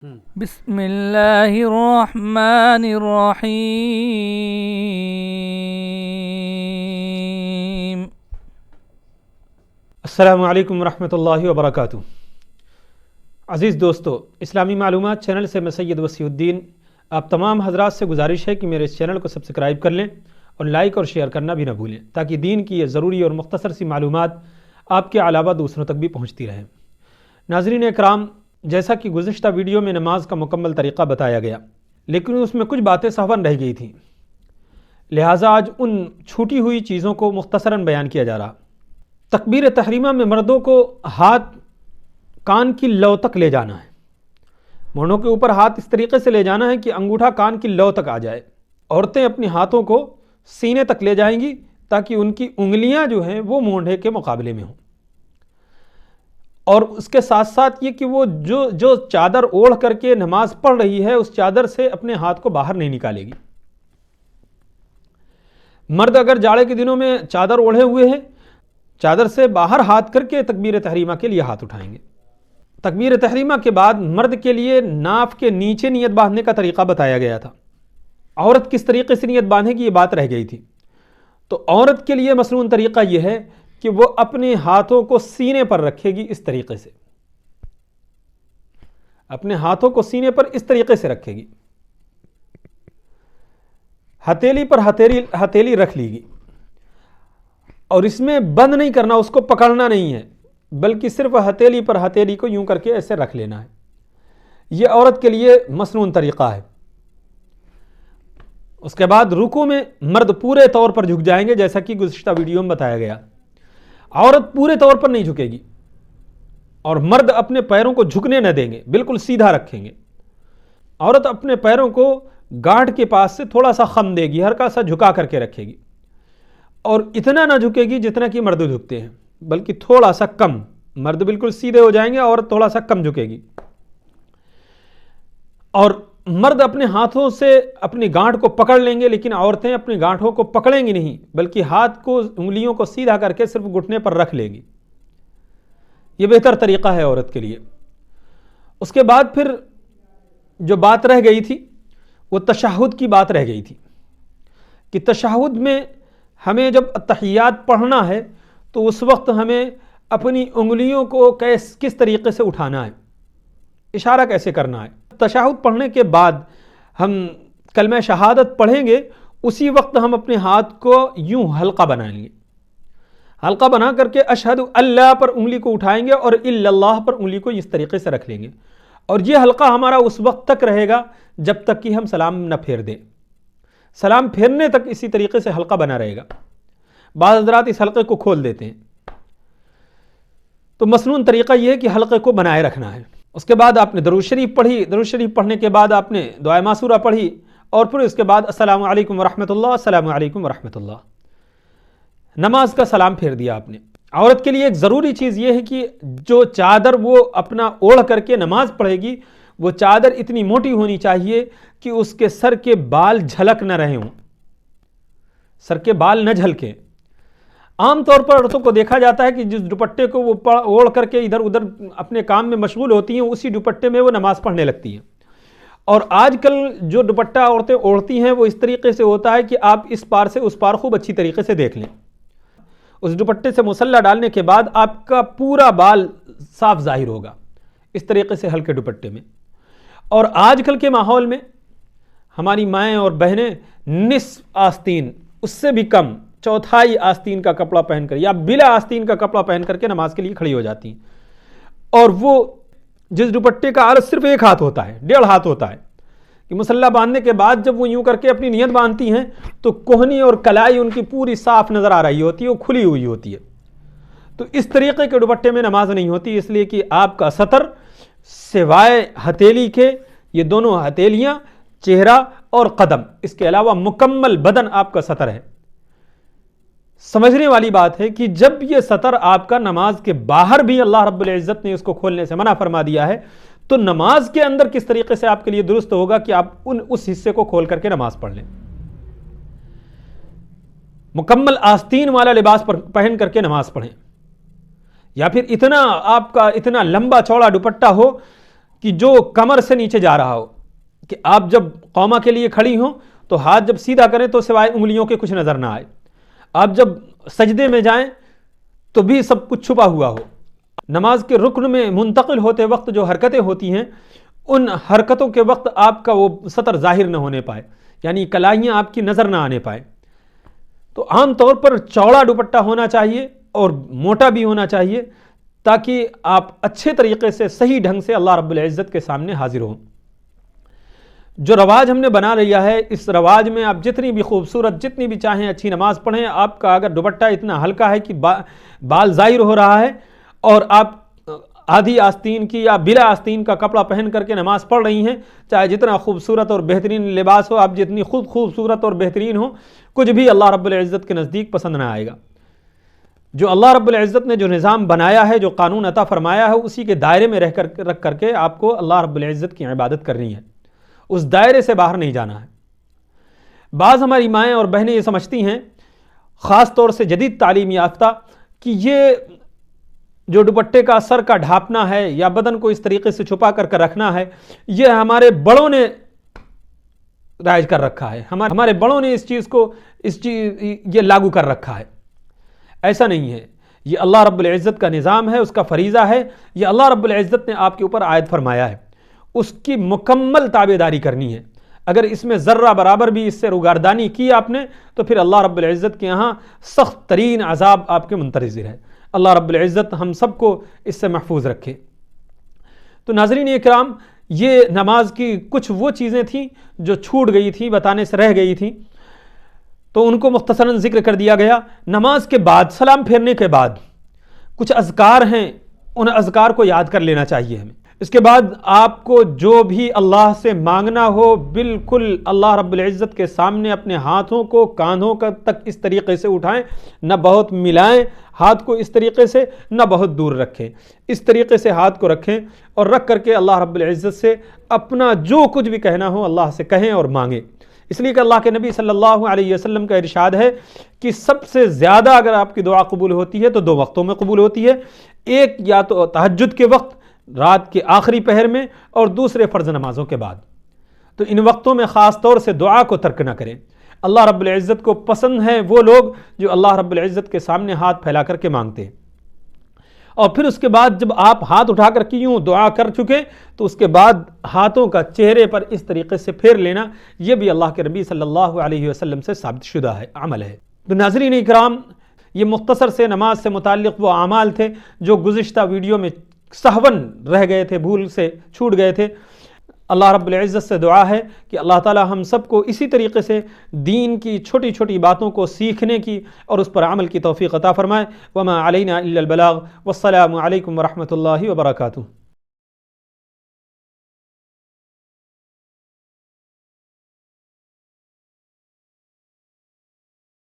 بسم اللہ الرحمن الرحیم۔ السلام علیکم ورحمۃ اللہ وبرکاتہ۔ عزیز دوستو، اسلامی معلومات چینل سے میں سید وسیع الدین آپ تمام حضرات سے گزارش ہے کہ میرے اس چینل کو سبسکرائب کر لیں اور لائک اور شیئر کرنا بھی نہ بھولیں، تاکہ دین کی یہ ضروری اور مختصر سی معلومات آپ کے علاوہ دوسروں تک بھی پہنچتی رہیں۔ ناظرین اکرام، جیسا کہ گزشتہ ویڈیو میں نماز کا مکمل طریقہ بتایا گیا، لیکن اس میں کچھ باتیں سہون رہ گئی تھیں، لہٰذا آج ان چھوٹی ہوئی چیزوں کو مختصراً بیان کیا جا رہا۔ تکبیر تحریمہ میں مردوں کو ہاتھ کان کی لو تک لے جانا ہے، مونڈوں کے اوپر ہاتھ اس طریقے سے لے جانا ہے کہ انگوٹھا کان کی لو تک آ جائے۔ عورتیں اپنے ہاتھوں کو سینے تک لے جائیں گی تاکہ ان کی انگلیاں جو ہیں وہ مونڈھے کے مقابلے میں ہوں، اور اس کے ساتھ ساتھ یہ کہ وہ جو چادر اوڑھ کر کے نماز پڑھ رہی ہے اس چادر سے اپنے ہاتھ کو باہر نہیں نکالے گی۔ مرد اگر جاڑے کے دنوں میں چادر اوڑھے ہوئے ہیں، چادر سے باہر ہاتھ کر کے تکبیر تحریمہ کے لیے ہاتھ اٹھائیں گے۔ تکبیر تحریمہ کے بعد مرد کے لیے ناف کے نیچے نیت باندھنے کا طریقہ بتایا گیا تھا۔ عورت کس طریقے سے نیت باندھے گی یہ بات رہ گئی تھی۔ تو عورت کے لیے مسنون طریقہ یہ ہے کہ وہ اپنے ہاتھوں کو سینے پر رکھے گی، اس طریقے سے اپنے ہاتھوں کو سینے پر اس طریقے سے رکھے گی، ہتھیلی پر ہتھیلی رکھ لی گی، اور اس میں بند نہیں کرنا، اس کو پکڑنا نہیں ہے، بلکہ صرف ہتھیلی پر ہتھیلی کو یوں کر کے ایسے رکھ لینا ہے۔ یہ عورت کے لیے مسنون طریقہ ہے۔ اس کے بعد رکوع میں مرد پورے طور پر جھک جائیں گے، جیسا کہ گزشتہ ویڈیو میں بتایا گیا۔ عورت پورے طور پر نہیں جھکے گی، اور مرد اپنے پیروں کو جھکنے نہ دیں گے، بالکل سیدھا رکھیں گے۔ عورت اپنے پیروں کو گاٹھ کے پاس سے تھوڑا سا خم دے گی، ہلکا سا جھکا کر کے رکھے گی، اور اتنا نہ جھکے گی جتنا کہ مرد جھکتے ہیں، بلکہ تھوڑا سا کم۔ مرد بالکل سیدھے ہو جائیں گے، عورت تھوڑا سا کم جھکے گی۔ اور مرد اپنے ہاتھوں سے اپنی گانٹھ کو پکڑ لیں گے، لیکن عورتیں اپنی گانٹھوں کو پکڑیں گی نہیں، بلکہ ہاتھ کو انگلیوں کو سیدھا کر کے صرف گھٹنے پر رکھ لیں گی۔ یہ بہتر طریقہ ہے عورت کے لیے۔ اس کے بعد پھر جو بات رہ گئی تھی وہ تشہد کی بات رہ گئی تھی، کہ تشہد میں ہمیں جب تحیات پڑھنا ہے تو اس وقت ہمیں اپنی انگلیوں کو کس طریقے سے اٹھانا ہے، اشارہ کیسے کرنا ہے۔ تشہد پڑھنے کے بعد ہم کلمہ شہادت پڑھیں گے، اسی وقت ہم اپنے ہاتھ کو یوں حلقہ بنا لیں گے، حلقہ بنا کر کے اشہد اللہ پر انگلی کو اٹھائیں گے اور الا اللہ پر انگلی کو اس طریقے سے رکھ لیں گے، اور یہ حلقہ ہمارا اس وقت تک رہے گا جب تک کہ ہم سلام نہ پھیر دیں۔ سلام پھیرنے تک اسی طریقے سے حلقہ بنا رہے گا۔ بعض حضرات اس حلقے کو کھول دیتے ہیں، تو مسنون طریقہ یہ ہے کہ حلقے کو بنائے رکھنا ہے۔ اس کے بعد آپ نے درود شریف پڑھی، درود شریف پڑھنے کے بعد آپ نے دعائے معصورہ پڑھی، اور پھر اس کے بعد السلام علیکم ورحمۃ اللہ، السلام علیکم ورحمۃ اللہ، نماز کا سلام پھیر دیا آپ نے۔ عورت کے لیے ایک ضروری چیز یہ ہے کہ جو چادر وہ اپنا اوڑھ کر کے نماز پڑھے گی، وہ چادر اتنی موٹی ہونی چاہیے کہ اس کے سر کے بال جھلک نہ رہے ہوں، سر کے بال نہ جھلکیں۔ عام طور پر عورتوں کو دیکھا جاتا ہے کہ جس دوپٹے کو وہ اوڑھ کر کے ادھر ادھر اپنے کام میں مشغول ہوتی ہیں، اسی دوپٹے میں وہ نماز پڑھنے لگتی ہیں۔ اور آج کل جو دوپٹہ عورتیں اوڑھتی ہیں وہ اس طریقے سے ہوتا ہے کہ آپ اس پار سے اس پار خوب اچھی طریقے سے دیکھ لیں۔ اس دوپٹے سے مسلح ڈالنے کے بعد آپ کا پورا بال صاف ظاہر ہوگا، اس طریقے سے ہلکے دوپٹے میں۔ اور آج کل کے ماحول میں ہماری مائیں اور بہنیں نصف آستین، اس سے بھی کم، چوتھائی آستین کا کپڑا پہن کر یا بلا آستین کا کپڑا پہن کر کے نماز کے لیے کھڑی ہو جاتی ہیں، اور وہ جس دوپٹے کا عرض صرف ایک ہاتھ ہوتا ہے، 1.5 ہاتھ ہوتا ہے، کہ مسلح باندھنے کے بعد جب وہ یوں کر کے اپنی نیت باندھتی ہیں تو کوہنی اور کلائی ان کی پوری صاف نظر آ رہی ہوتی ہے، وہ کھلی ہوئی ہوتی ہے۔ تو اس طریقے کے دوپٹے میں نماز نہیں ہوتی، اس لیے کہ آپ کا سطر سوائے ہتھیلی کے، یہ دونوں ہتھیلیاں، چہرہ اور قدم، اس کے علاوہ مکمل بدن آپ کا سطر ہے۔ سمجھنے والی بات ہے کہ جب یہ سطر آپ کا نماز کے باہر بھی اللہ رب العزت نے اس کو کھولنے سے منع فرما دیا ہے، تو نماز کے اندر کس طریقے سے آپ کے لیے درست ہوگا کہ آپ اس حصے کو کھول کر کے نماز پڑھ لیں۔ مکمل آستین والا لباس پہن کر کے نماز پڑھیں، یا پھر اتنا آپ کا اتنا لمبا چوڑا دوپٹہ ہو کہ جو کمر سے نیچے جا رہا ہو، کہ آپ جب قوما کے لیے کھڑی ہوں تو ہاتھ جب سیدھا کریں تو سوائے انگلیوں کے کچھ نظر نہ آئے، آپ جب سجدے میں جائیں تو بھی سب کچھ چھپا ہوا ہو، نماز کے رکن میں منتقل ہوتے وقت جو حرکتیں ہوتی ہیں ان حرکتوں کے وقت آپ کا وہ سطر ظاہر نہ ہونے پائے، یعنی کلائیاں آپ کی نظر نہ آنے پائے۔ تو عام طور پر چوڑا دوپٹہ ہونا چاہیے اور موٹا بھی ہونا چاہیے، تاکہ آپ اچھے طریقے سے صحیح ڈھنگ سے اللہ رب العزت کے سامنے حاضر ہوں۔ جو رواج ہم نے بنا لیا ہے، اس رواج میں آپ جتنی بھی خوبصورت، جتنی بھی چاہیں اچھی نماز پڑھیں، آپ کا اگر دوپٹہ اتنا ہلکا ہے کہ بال ظاہر ہو رہا ہے اور آپ آدھی آستین کی یا بلا آستین کا کپڑا پہن کر کے نماز پڑھ رہی ہیں، چاہے جتنا خوبصورت اور بہترین لباس ہو، آپ جتنی خود خوبصورت اور بہترین ہو، کچھ بھی اللہ رب العزت کے نزدیک پسند نہ آئے گا۔ جو اللہ رب العزت نے جو نظام بنایا ہے، جو قانون عطا فرمایا ہے، اسی کے دائرے میں رکھ کر کے آپ کو اللہ رب العزت کی عبادت کرنی ہے، اس دائرے سے باہر نہیں جانا ہے۔ بعض ہماری مائیں اور بہنیں یہ سمجھتی ہیں، خاص طور سے جدید تعلیم یافتہ، کہ یہ جو دوپٹے کا سر کا ڈھانپنا ہے یا بدن کو اس طریقے سے چھپا کر رکھنا ہے، یہ ہمارے بڑوں نے رائج کر رکھا ہے، ہمارے بڑوں نے اس چیز کو یہ لاگو کر رکھا ہے۔ ایسا نہیں ہے، یہ اللہ رب العزت کا نظام ہے، اس کا فریضہ ہے، یہ اللہ رب العزت نے آپ کے اوپر عائد فرمایا ہے، اس کی مکمل تابعداری کرنی ہے۔ اگر اس میں ذرہ برابر بھی اس سے روگردانی کی آپ نے تو پھر اللہ رب العزت کے یہاں سخت ترین عذاب آپ کے منتظر ہے۔ اللہ رب العزت ہم سب کو اس سے محفوظ رکھے۔ تو ناظرین اکرام، یہ نماز کی کچھ وہ چیزیں تھیں جو چھوٹ گئی تھیں، بتانے سے رہ گئی تھیں، تو ان کو مختصراً ذکر کر دیا گیا۔ نماز کے بعد، سلام پھیرنے کے بعد کچھ اذکار ہیں، ان اذکار کو یاد کر لینا چاہیے ہمیں۔ اس کے بعد آپ کو جو بھی اللہ سے مانگنا ہو، بالکل اللہ رب العزت کے سامنے اپنے ہاتھوں کو کاندھوں تک اس طریقے سے اٹھائیں، نہ بہت ملائیں ہاتھ کو اس طریقے سے، نہ بہت دور رکھیں، اس طریقے سے ہاتھ کو رکھیں اور رکھ کر کے اللہ رب العزت سے اپنا جو کچھ بھی کہنا ہو اللہ سے کہیں اور مانگیں۔ اس لیے کہ اللہ کے نبی صلی اللہ علیہ وسلم کا ارشاد ہے کہ سب سے زیادہ اگر آپ کی دعا قبول ہوتی ہے تو دو وقتوں میں قبول ہوتی ہے، ایک یا تو تہجد کے وقت رات کے آخری پہر میں، اور دوسرے فرض نمازوں کے بعد۔ تو ان وقتوں میں خاص طور سے دعا کو ترک نہ کریں۔ اللہ رب العزت کو پسند ہیں وہ لوگ جو اللہ رب العزت کے سامنے ہاتھ پھیلا کر کے مانگتے ہیں، اور پھر اس کے بعد جب آپ ہاتھ اٹھا کر کے یوں دعا کر چکے تو اس کے بعد ہاتھوں کا چہرے پر اس طریقے سے پھیر لینا، یہ بھی اللہ کے نبی صلی اللہ علیہ وسلم سے ثابت شدہ ہے، عمل ہے۔ تو ناظرین اکرام، یہ مختصر سے نماز سے متعلق وہ اعمال تھے جو گزشتہ ویڈیو میں سہون رہ گئے تھے، بھول سے چھوٹ گئے تھے۔ اللہ رب العزت سے دعا ہے کہ اللہ تعالی ہم سب کو اسی طریقے سے دین کی چھوٹی چھوٹی باتوں کو سیکھنے کی اور اس پر عمل کی توفیق عطا فرمائے۔ وما علینا الا البلاغ، والسلام علیکم ورحمۃ اللہ وبرکاتہ۔